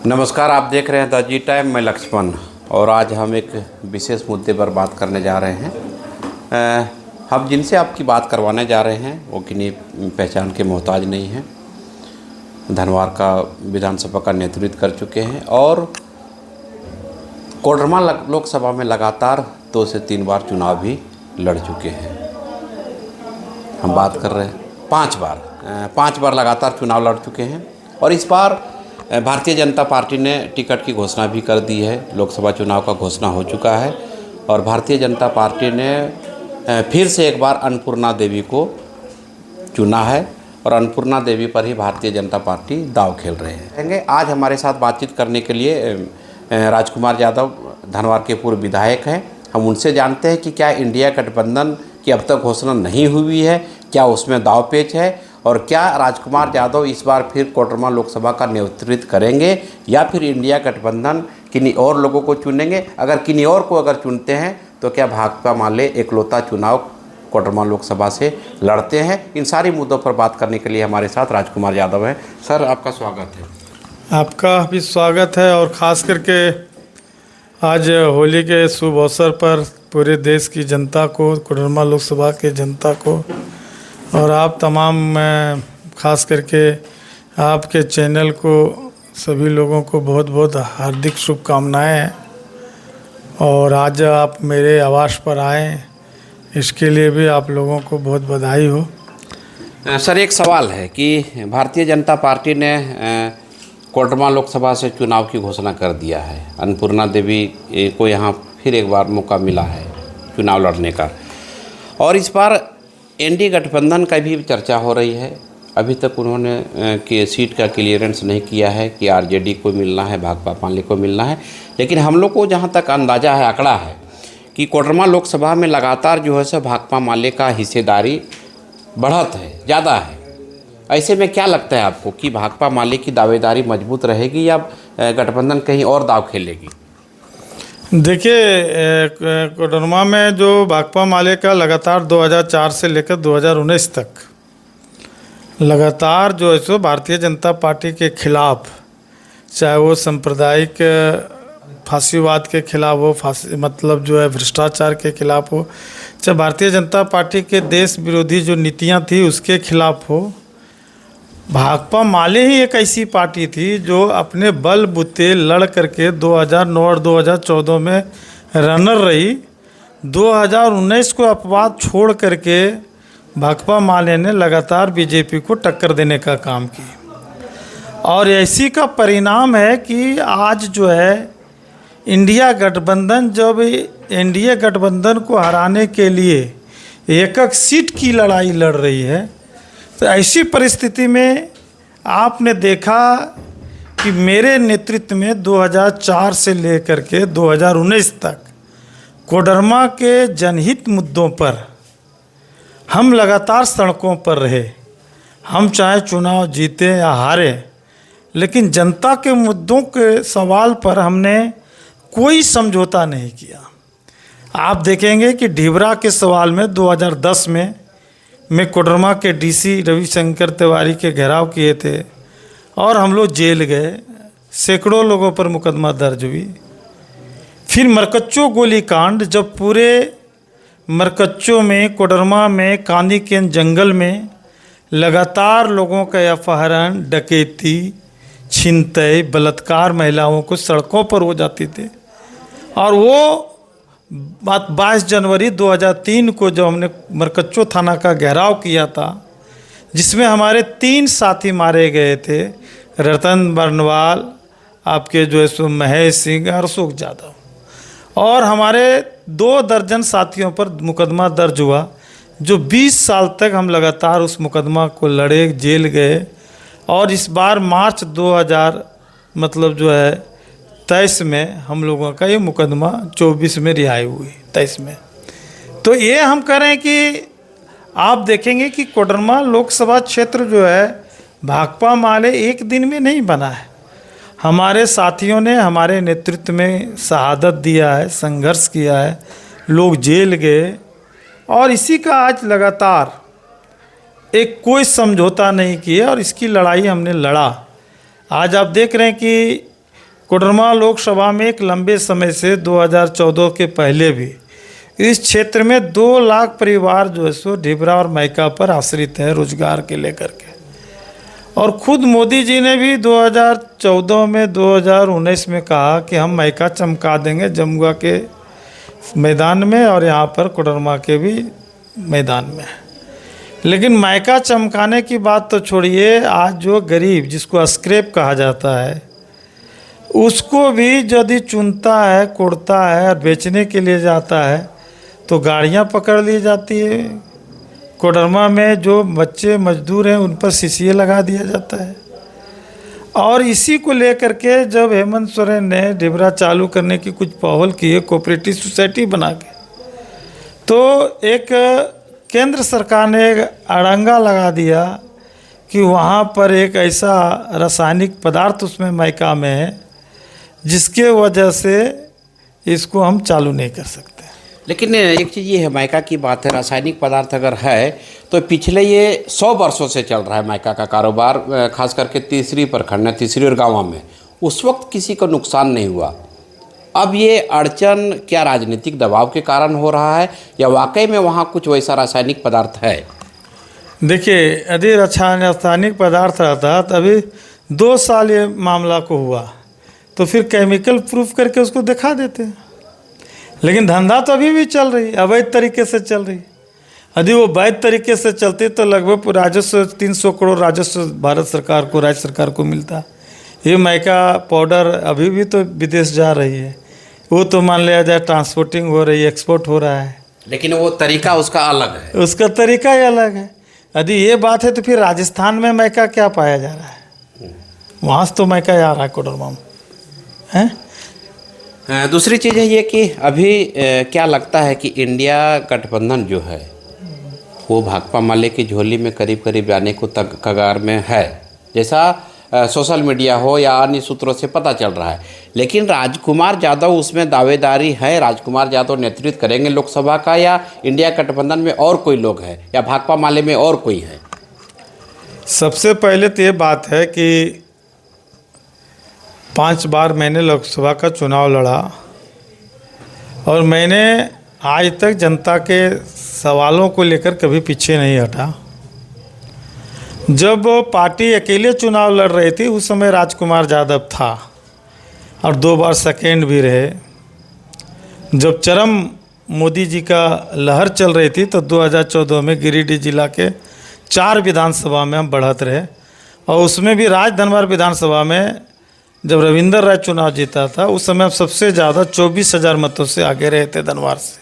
नमस्कार, आप देख रहे हैं द जी टाइम। मैं लक्ष्मण और आज हम एक विशेष मुद्दे पर बात करने जा रहे हैं। हम जिनसे आपकी बात करवाने जा रहे हैं वो किन्हीं पहचान के मोहताज नहीं हैं। धनवार का विधानसभा का नेतृत्व कर चुके हैं और कोडरमा लोकसभा में लगातार 2 से 3 बार चुनाव भी लड़ चुके हैं। हम बात कर रहे हैं 5 बार लगातार चुनाव लड़ चुके हैं और इस बार भारतीय जनता पार्टी ने टिकट की घोषणा भी कर दी है। लोकसभा चुनाव का घोषणा हो चुका है और भारतीय जनता पार्टी ने फिर से एक बार अन्नपूर्णा देवी को चुना है और अन्नपूर्णा देवी पर ही भारतीय जनता पार्टी दांव खेल रहे हैं। आज हमारे साथ बातचीत करने के लिए राजकुमार यादव धनवार के पूर्व विधायक हैं। हम उनसे जानते हैं कि क्या इंडिया गठबंधन की अब तक घोषणा नहीं हुई है, क्या उसमें दाव पेच है और क्या राजकुमार यादव इस बार फिर कोडरमा लोकसभा का नेतृत्व करेंगे या फिर इंडिया गठबंधन किन्हीं और लोगों को चुनेंगे। अगर किन्हीं और को चुनते हैं तो क्या भाकपा माले एकलौता चुनाव कोडरमा लोकसभा से लड़ते हैं। इन सारी मुद्दों पर बात करने के लिए हमारे साथ राजकुमार यादव हैं। सर, आपका स्वागत है। आपका भी स्वागत है और ख़ास करके आज होली के शुभ अवसर पर पूरे देश की जनता को, कोडरमा लोकसभा के जनता को और आप तमाम ख़ास करके आपके चैनल को सभी लोगों को बहुत बहुत हार्दिक शुभकामनाएं हैं। और आज आप मेरे आवास पर आए, इसके लिए भी आप लोगों को बहुत बधाई हो। सर, एक सवाल है कि भारतीय जनता पार्टी ने कोडरमा लोकसभा से चुनाव की घोषणा कर दिया है। अन्नपूर्णा देवी को यहाँ फिर एक बार मौका मिला है चुनाव लड़ने का और इस बार एनडीए गठबंधन का भी चर्चा हो रही है। अभी तक उन्होंने कि सीट का क्लियरेंस नहीं किया है कि आरजेडी को मिलना है, भाकपा माले को मिलना है। लेकिन हम लोग को जहाँ तक अंदाज़ा है, आंकड़ा है कि कोडरमा लोकसभा में लगातार जो है सो भाकपा माले का हिस्सेदारी बढ़त है, ज़्यादा है। ऐसे में क्या लगता है आपको कि भाकपा माले की दावेदारी मजबूत रहेगी या गठबंधन कहीं और दाव खेलेगी? देखिए, कोडरमा में जो भाकपा माले का लगातार 2004 से लेकर 2019 तक लगातार जो है सो भारतीय जनता पार्टी के खिलाफ, चाहे वो सांप्रदायिक फांसीवाद के खिलाफ हो, फांसी मतलब जो है भ्रष्टाचार के खिलाफ हो, चाहे भारतीय जनता पार्टी के देश विरोधी जो नीतियां थी उसके खिलाफ हो, भाकपा माले ही एक ऐसी पार्टी थी जो अपने बलबूते लड़ करके 2009 और 2014 में रनर रही। 2019 को अपवाद छोड़ करके भाकपा माले ने लगातार बीजेपी को टक्कर देने का काम किया और इसी का परिणाम है कि आज जो है इंडिया गठबंधन जब एनडीए गठबंधन को हराने के लिए एक सीट की लड़ाई लड़ रही है, तो ऐसी परिस्थिति में आपने देखा कि मेरे नेतृत्व में 2004 से लेकर के 2019 तक कोडरमा के जनहित मुद्दों पर हम लगातार सड़कों पर रहे। हम चाहे चुनाव जीते या हारे, लेकिन जनता के मुद्दों के सवाल पर हमने कोई समझौता नहीं किया। आप देखेंगे कि ढीबरा के सवाल में 2010 में मैं कोडरमा के डीसी रविशंकर तिवारी के घेराव किए थे और हम लोग जेल गए। सैकड़ों लोगों पर मुकदमा दर्ज हुई। फिर मरकच्चो गोलीकांड, जब पूरे मरकच्चो में, कोडरमा में, कानी के जंगल में लगातार लोगों का अपहरण, डकैती, छिनतई, बलात्कार महिलाओं को सड़कों पर हो जाती थी। और वो बात 22 जनवरी 2003 को जब हमने मरकच्चो थाना का घेराव किया था, जिसमें हमारे 3 साथी मारे गए थे, रतन बर्नवाल, आपके जो है सो महेश सिंह और अशोक यादव, और हमारे 2 दर्जन साथियों पर मुकदमा दर्ज हुआ, जो 20 साल तक हम लगातार उस मुकदमा को लड़े, जेल गए। और इस बार मार्च 2000 मतलब जो है 23 में हम लोगों का ये मुकदमा 24 में रिहाई हुई, 23 में। तो ये हम करें कि आप देखेंगे कि कोडरमा लोकसभा क्षेत्र जो है भाकपा माले एक दिन में नहीं बना है। हमारे साथियों ने हमारे नेतृत्व में शहादत दिया है, संघर्ष किया है, लोग जेल गए और इसी का आज लगातार एक कोई समझौता नहीं किया और इसकी लड़ाई हमने लड़ा। आज आप देख रहे हैं कि कोडरमा लोकसभा में एक लंबे समय से 2014 के पहले भी इस क्षेत्र में 2 लाख परिवार जो है सो ढिबरा और मायका पर आश्रित हैं रोजगार के लेकर के। और खुद मोदी जी ने भी 2014 में 2019 में कहा कि हम मायका चमका देंगे जमुआ के मैदान में और यहाँ पर कोडरमा के भी मैदान में। लेकिन मायका चमकाने की बात तो छोड़िए, आज जो गरीब जिसको स्क्रैप कहा जाता है उसको भी यदि चुनता है, कोड़ता है और बेचने के लिए जाता है तो गाड़ियाँ पकड़ ली जाती है। कोडरमा में जो बच्चे मजदूर हैं उन पर सीसीए लगा दिया जाता है। और इसी को लेकर के जब हेमंत सोरेन ने ढिबरा चालू करने की कुछ पहल की है कोऑपरेटिव सोसाइटी बना के, तो एक केंद्र सरकार ने एक अड़ंगा लगा दिया कि वहाँ पर एक ऐसा रासायनिक पदार्थ उसमें मायका में है जिसके वजह से इसको हम चालू नहीं कर सकते। लेकिन एक चीज़ ये है, मायका की बात है, रासायनिक पदार्थ अगर है तो पिछले ये 100 वर्षों से चल रहा है मायका का कारोबार, खास करके तीसरी प्रखंड है, तीसरी और गाँव में उस वक्त किसी को नुकसान नहीं हुआ। अब ये अड़चन क्या राजनीतिक दबाव के कारण हो रहा है या वाकई में वहाँ कुछ वैसा रासायनिक पदार्थ है? देखिए, यदि रासायनिक पदार्थ रहता तो अभी 2 साल ये मामला को हुआ तो फिर केमिकल प्रूफ करके उसको दिखा देते। लेकिन धंधा तो अभी भी चल रही, अवैध तरीके से चल रही। यदि वो वैध तरीके से चलती तो लगभग राजस्व 300 करोड़ राजस्व भारत सरकार को, राज्य सरकार को मिलता। ये मायका पाउडर अभी भी तो विदेश जा रही है, वो तो मान लिया जाए ट्रांसपोर्टिंग हो रही है, एक्सपोर्ट हो रहा है, लेकिन वो तरीका उसका अलग है, उसका तरीका ही अलग है। यदि ये बात है तो फिर राजस्थान में मायका क्या पाया जा रहा है? वहाँ से तो मायका आ रहा है कोडरमा में है। दूसरी चीज़ है ये कि अभी क्या लगता है कि इंडिया गठबंधन जो है वो भाकपा माले की झोली में करीब करीब जाने को तक कगार में है, जैसा सोशल मीडिया हो या अन्य सूत्रों से पता चल रहा है। लेकिन राजकुमार यादव उसमें दावेदारी है, राजकुमार यादव नेतृत्व करेंगे लोकसभा का, या इंडिया गठबंधन में और कोई लोग हैं या भाकपा माले में और कोई है? सबसे पहले तो ये बात है कि 5 बार मैंने लोकसभा का चुनाव लड़ा और मैंने आज तक जनता के सवालों को लेकर कभी पीछे नहीं हटा। जब पार्टी अकेले चुनाव लड़ रही थी उस समय राजकुमार यादव था और 2 बार सेकेंड भी रहे। जब चरम मोदी जी का लहर चल रही थी तो 2014 में गिरिडीह जिला के 4 विधानसभा में हम बढ़त रहे और उसमें भी राजधनवार विधानसभा में जब रविंदर राय चुनाव जीता था उस समय हम सबसे ज़्यादा 24,000 मतों से आगे रहे थे धनवार से।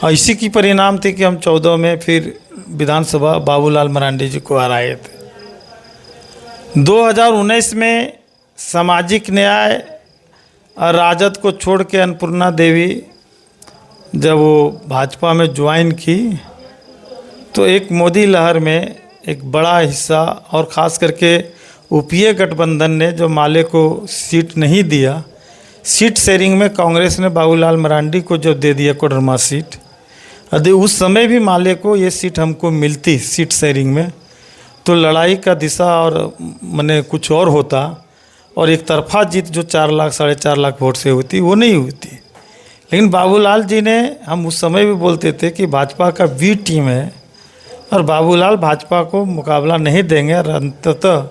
और इसी की परिणाम थी कि हम 14 में फिर विधानसभा बाबूलाल मरांडी जी को हराए थे। 2019 में सामाजिक न्याय और राजद को छोड़ के अन्नपूर्णा देवी जब वो भाजपा में ज्वाइन की तो एक मोदी लहर में एक बड़ा हिस्सा और ख़ास करके यूपीए गठबंधन ने जो माले को सीट नहीं दिया, सीट शेयरिंग में कांग्रेस ने बाबूलाल मरांडी को जब दे दिया कोडरमा सीट, यदि उस समय भी माले को ये सीट हमको मिलती सीट शेयरिंग में तो लड़ाई का दिशा और मने कुछ और होता और एक तरफा जीत जो 4 लाख 4.5 लाख वोट से होती वो नहीं हुई। लेकिन बाबूलाल जी ने, हम उस समय भी बोलते थे कि भाजपा का बी टीम है और बाबूलाल भाजपा को मुकाबला नहीं देंगे और अंततः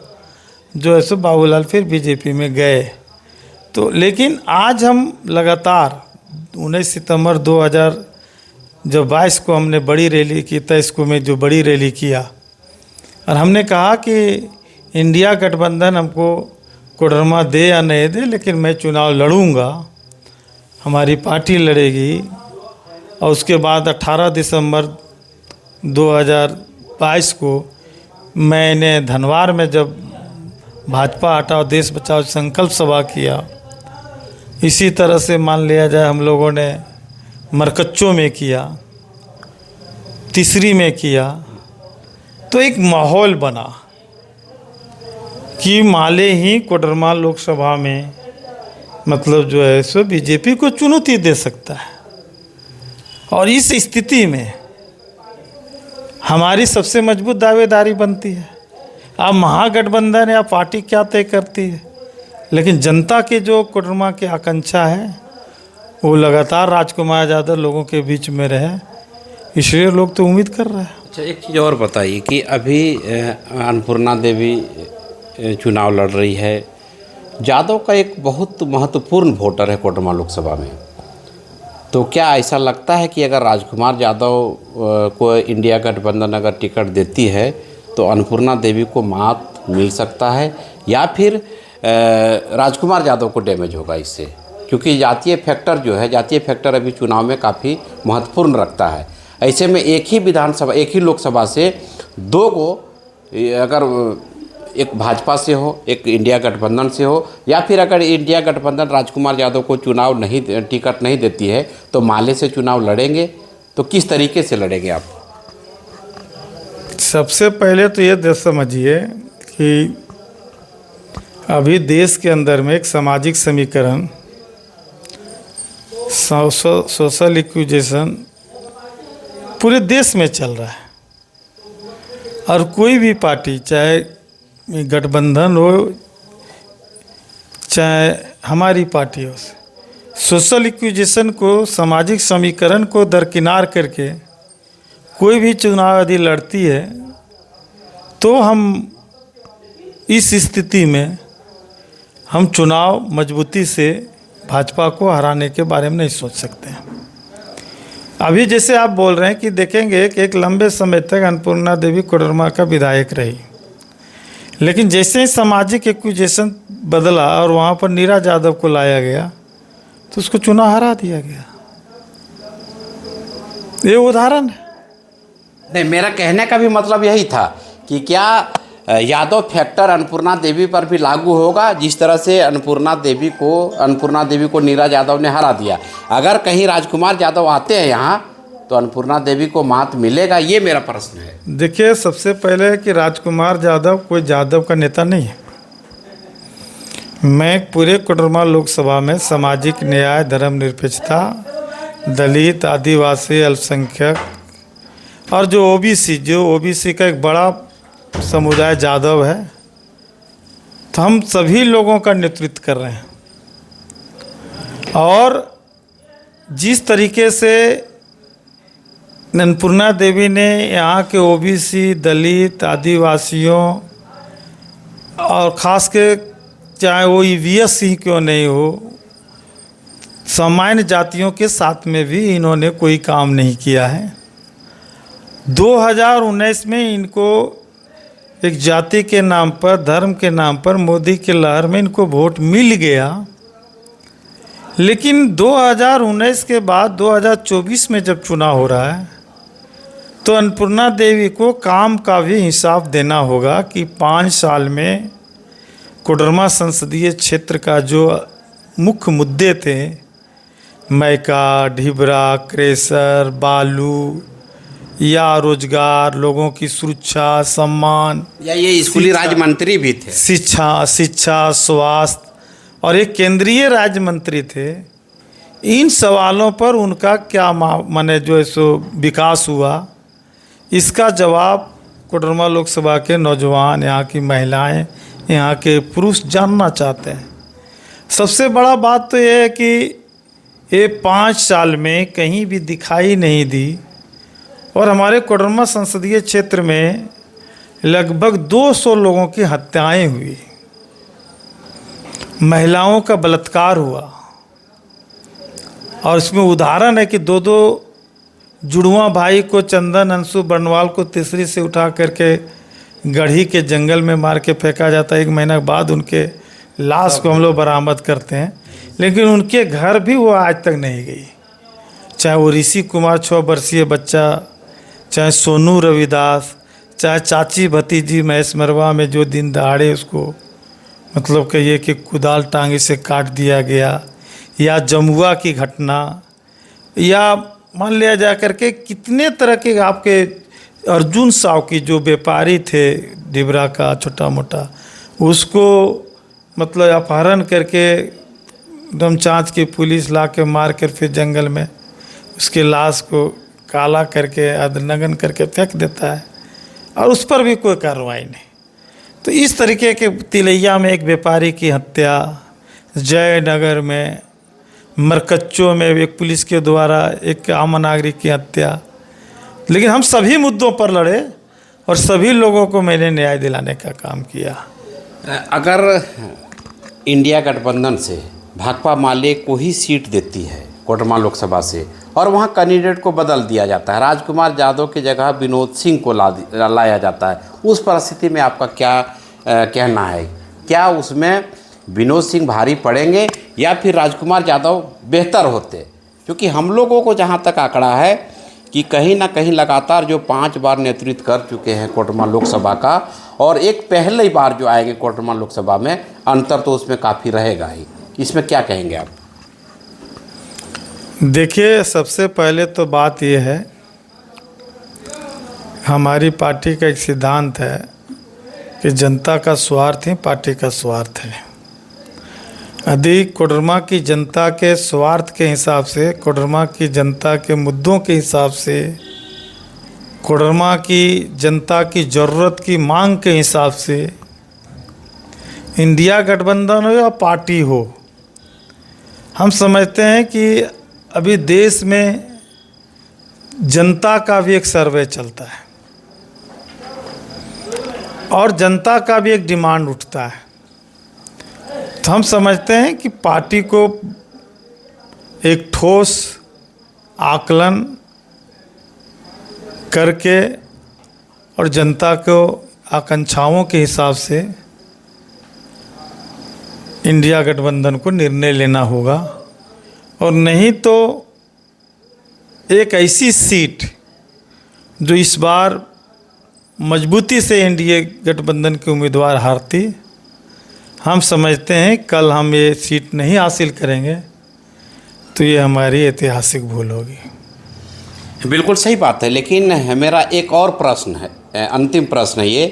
जो है सो बाबूलाल फिर बीजेपी में गए। तो लेकिन आज हम लगातार 19 सितंबर 2022 को हमने बड़ी रैली की, 23 को में जो बड़ी रैली किया और हमने कहा कि इंडिया गठबंधन हमको कोडरमा दे या नहीं दे लेकिन मैं चुनाव लड़ूंगा, हमारी पार्टी लड़ेगी। और उसके बाद 18 दिसंबर 2022 को मैंने धनवार में जब भाजपा हटाओ देश बचाओ संकल्प सभा किया, इसी तरह से मान लिया जाए हम लोगों ने मरकच्चों में किया, तीसरी में किया, तो एक माहौल बना कि माले ही कोडरमा लोकसभा में मतलब जो है सो बीजेपी को चुनौती दे सकता है। और इस स्थिति में हमारी सबसे मजबूत दावेदारी बनती है। अब महागठबंधन या पार्टी क्या तय करती है लेकिन जनता की जो कोडरमा की आकांक्षा है वो लगातार राजकुमार यादव लोगों के बीच में रहे, इसलिए लोग तो उम्मीद कर रहे हैं। अच्छा, एक चीज़ और बताइए कि अभी अन्नपूर्णा देवी चुनाव लड़ रही है। यादव का एक बहुत महत्वपूर्ण वोटर है कोडरमा लोकसभा में, तो क्या ऐसा लगता है कि अगर राजकुमार यादव को इंडिया गठबंधन अगर टिकट देती है तो अन्नपूर्णा देवी को मात मिल सकता है, या फिर राजकुमार यादव को डैमेज होगा इससे? क्योंकि जातीय फैक्टर जो है, जातीय फैक्टर अभी चुनाव में काफ़ी महत्वपूर्ण रखता है। ऐसे में एक ही विधानसभा, एक ही लोकसभा से दो को, अगर एक भाजपा से हो, एक इंडिया गठबंधन से हो, या फिर अगर इंडिया गठबंधन राजकुमार यादव को टिकट नहीं देती है तो माले से चुनाव लड़ेंगे, तो किस तरीके से लड़ेंगे आप? सबसे पहले तो ये समझिए कि अभी देश के अंदर में एक सामाजिक समीकरण, सोशल इक्विजेशन पूरे देश में चल रहा है, और कोई भी पार्टी, चाहे गठबंधन हो चाहे हमारी पार्टी हो, सोशल इक्विजेशन को, सामाजिक समीकरण को दरकिनार करके कोई भी चुनाव यदि लड़ती है तो हम इस स्थिति में हम चुनाव मजबूती से भाजपा को हराने के बारे में नहीं सोच सकते हैं। अभी जैसे आप बोल रहे हैं कि देखेंगे कि एक लंबे समय तक अन्नपूर्णा देवी कोडरमा का विधायक रही, लेकिन जैसे ही सामाजिक इक्विजेशन बदला और वहाँ पर नीरज यादव को लाया गया तो उसको चुनाव हरा दिया गया। ये उदाहरण है। नहीं, मेरा कहने का भी मतलब यही था कि क्या यादव फैक्टर अन्नपूर्णा देवी पर भी लागू होगा, जिस तरह से अन्नपूर्णा देवी को नीरज यादव ने हरा दिया। अगर कहीं राजकुमार यादव आते हैं यहाँ तो अन्नपूर्णा देवी को मात मिलेगा, ये मेरा प्रश्न है। देखिए, सबसे पहले कि राजकुमार यादव कोई यादव का नेता नहीं है। मैं पूरे कोडरमा लोकसभा में सामाजिक न्याय, धर्मनिरपेक्षता, दलित, आदिवासी, अल्पसंख्यक और जो ओबीसी का एक बड़ा समुदाय यादव है, तो हम सभी लोगों का नेतृत्व कर रहे हैं। और जिस तरीके से अन्नपूर्णा देवी ने यहाँ के ओबीसी, दलित, आदिवासियों और ख़ास के चाहे वो ईवीएस ही क्यों नहीं हो, सामान्य जातियों के साथ में भी इन्होंने कोई काम नहीं किया है। 2019 में इनको एक जाति के नाम पर, धर्म के नाम पर मोदी के लहर में इनको वोट मिल गया, लेकिन 2019 के बाद 2024 में जब चुनाव हो रहा है तो अन्नपूर्णा देवी को काम का भी हिसाब देना होगा कि 5 साल में कोडरमा संसदीय क्षेत्र का जो मुख्य मुद्दे थे, मैका, ढिबरा, क्रेशर, बालू या रोजगार, लोगों की सुरक्षा, सम्मान, या ये स्कूली राज्य मंत्री भी थे, शिक्षा, स्वास्थ्य और एक केंद्रीय राज्य मंत्री थे। इन सवालों पर उनका क्या माने जो सो विकास हुआ, इसका जवाब कोडरमा लोकसभा के नौजवान, यहाँ की महिलाएं, यहाँ के पुरुष जानना चाहते हैं। सबसे बड़ा बात तो ये है कि ये 5 साल में कहीं भी दिखाई नहीं दी, और हमारे कोडरमा संसदीय क्षेत्र में लगभग 200 लोगों की हत्याएं हुई, महिलाओं का बलात्कार हुआ, और इसमें उदाहरण है कि 2 जुड़वा भाई को, चंदन, अंशु बर्नवाल को तीसरी से उठा करके गढ़ी के जंगल में मार के फेंका जाता है। 1 महीना बाद उनके लाश को हम लोग बरामद करते हैं, लेकिन उनके घर भी वो आज तक नहीं गई। चाहे वो ऋषि कुमार 6 वर्षीय बच्चा, चाहे सोनू रविदास, चाहे चाची भतीजी महेश मरवा में जो दिन दहाड़े उसको मतलब कहिए कि कुदाल टांगे से काट दिया गया, या जमुआ की घटना, या मान लिया जा करके कितने तरह के आपके अर्जुन साव की जो व्यापारी थे डिबरा का छोटा मोटा, उसको मतलब अपहरण करके एकदम चाँच की पुलिस ला के मार कर फिर जंगल में उसके लाश को काला करके अधनगन करके फेंक देता है, और उस पर भी कोई कार्रवाई नहीं। तो इस तरीके के तिलैया में एक व्यापारी की हत्या, जयनगर में, मरकच्चो में एक पुलिस के द्वारा एक आम नागरिक की हत्या, लेकिन हम सभी मुद्दों पर लड़े और सभी लोगों को मैंने न्याय दिलाने का काम किया। अगर इंडिया गठबंधन से भाकपा माले को ही सीट देती है कोडरमा लोकसभा से और वहाँ कैंडिडेट को बदल दिया जाता है, राजकुमार यादव की जगह विनोद सिंह को लाया जाता है, उस परिस्थिति में आपका क्या कहना है? क्या उसमें विनोद सिंह भारी पड़ेंगे या फिर राजकुमार यादव बेहतर होते? क्योंकि हम लोगों को जहाँ तक आंकड़ा है कि कहीं ना कहीं लगातार जो 5 बार नेतृत्व कर चुके हैं कोडरमा लोकसभा का और एक पहली बार जो आएंगे कोडरमा लोकसभा में, अंतर तो उसमें काफ़ी रहेगा ही। इसमें क्या कहेंगे आप? देखिए, सबसे पहले तो बात यह है, हमारी पार्टी का एक सिद्धांत है कि जनता का स्वार्थ ही पार्टी का स्वार्थ है। यदि कोडरमा की जनता के स्वार्थ के हिसाब से, कोडरमा की जनता के मुद्दों के हिसाब से, कोडरमा की जनता की ज़रूरत की मांग के हिसाब से इंडिया गठबंधन हो या पार्टी हो, हम समझते हैं कि अभी देश में जनता का भी एक सर्वे चलता है और जनता का भी एक डिमांड उठता है। तो हम समझते हैं कि पार्टी को एक ठोस आकलन करके और जनता को आकांक्षाओं के हिसाब से इंडिया गठबंधन को निर्णय लेना होगा, और नहीं तो एक ऐसी सीट जो इस बार मजबूती से एनडीए गठबंधन के उम्मीदवार हारती, हम समझते हैं कल हम ये सीट नहीं हासिल करेंगे तो ये हमारी ऐतिहासिक भूल होगी। बिल्कुल सही बात है, लेकिन मेरा एक और प्रश्न है, अंतिम प्रश्न है ये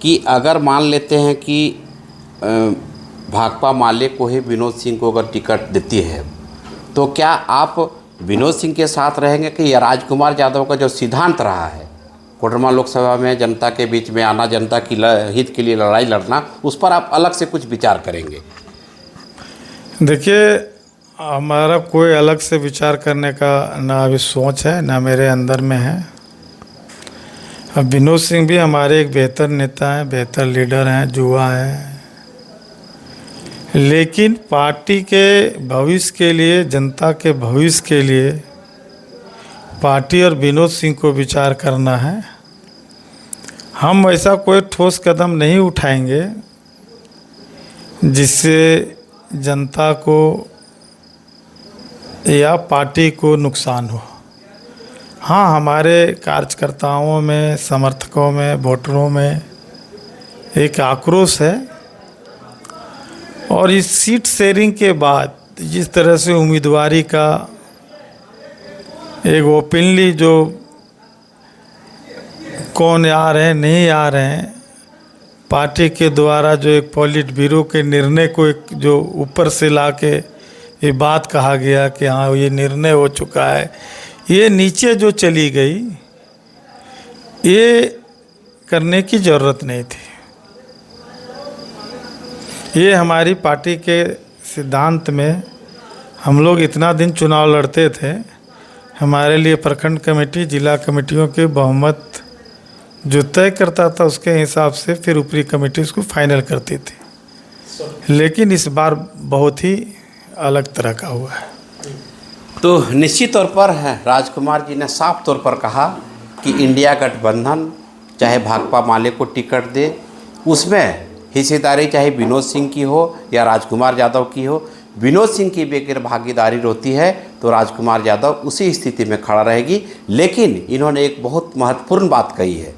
कि अगर मान लेते हैं कि भाकपा माले को ही विनोद सिंह को अगर टिकट देती है तो क्या आप विनोद सिंह के साथ रहेंगे कि या राजकुमार यादव का जो सिद्धांत रहा है कोडरमा लोकसभा में जनता के बीच में आना, जनता की हित के लिए लड़ाई लड़ना, उस पर आप अलग से कुछ विचार करेंगे? देखिए, हमारा कोई अलग से विचार करने का ना अभी सोच है, ना मेरे अंदर में है। अब विनोद सिंह भी हमारे एक बेहतर नेता हैं, बेहतर लीडर हैं, युवा हैं, लेकिन पार्टी के भविष्य के लिए, जनता के भविष्य के लिए पार्टी और विनोद सिंह को विचार करना है। हम ऐसा कोई ठोस कदम नहीं उठाएंगे जिससे जनता को या पार्टी को नुकसान हो। हाँ, हमारे कार्यकर्ताओं में, समर्थकों में, वोटरों में एक आक्रोश है, और इस सीट शेयरिंग के बाद जिस तरह से उम्मीदवारी का एक ओपनली जो कौन आ रहे हैं नहीं आ रहे हैं, पार्टी के द्वारा जो एक पॉलिट ब्यूरो के निर्णय को एक जो ऊपर से लाके ये बात कहा गया कि हाँ ये निर्णय हो चुका है, ये नीचे जो चली गई, ये करने की ज़रूरत नहीं थी। ये हमारी पार्टी के सिद्धांत में, हम लोग इतना दिन चुनाव लड़ते थे, हमारे लिए प्रखंड कमेटी, जिला कमेटियों के बहुमत जो तय करता था उसके हिसाब से फिर ऊपरी कमेटी उसको फाइनल करती थी, लेकिन इस बार बहुत ही अलग तरह का हुआ है। तो निश्चित तौर पर राजकुमार जी ने साफ तौर पर कहा कि इंडिया गठबंधन चाहे भाकपा माले को टिकट दे, उसमें हिस्सेदारी चाहे विनोद सिंह की हो या राजकुमार यादव की हो, विनोद सिंह की भी अगर भागीदारी होती है तो राजकुमार यादव उसी स्थिति में खड़ा रहेगी। लेकिन इन्होंने एक बहुत महत्वपूर्ण बात कही है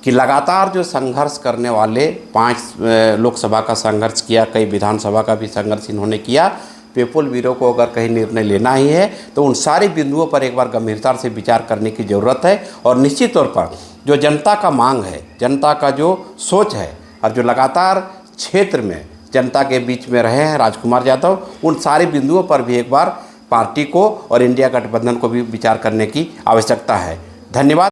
कि लगातार जो संघर्ष करने वाले 5 लोकसभा का संघर्ष किया, कई विधानसभा का भी संघर्ष इन्होंने किया, पीपल ब्यूरो को अगर कहीं निर्णय लेना ही है तो उन सारे बिंदुओं पर एक बार गंभीरता से विचार करने की ज़रूरत है। और निश्चित तौर पर जो जनता का मांग है, जनता का जो सोच है और जो लगातार क्षेत्र में जनता के बीच में रहे हैं राजकुमार यादव, उन सारे बिंदुओं पर भी एक बार पार्टी को और इंडिया गठबंधन को भी विचार करने की आवश्यकता है। धन्यवाद।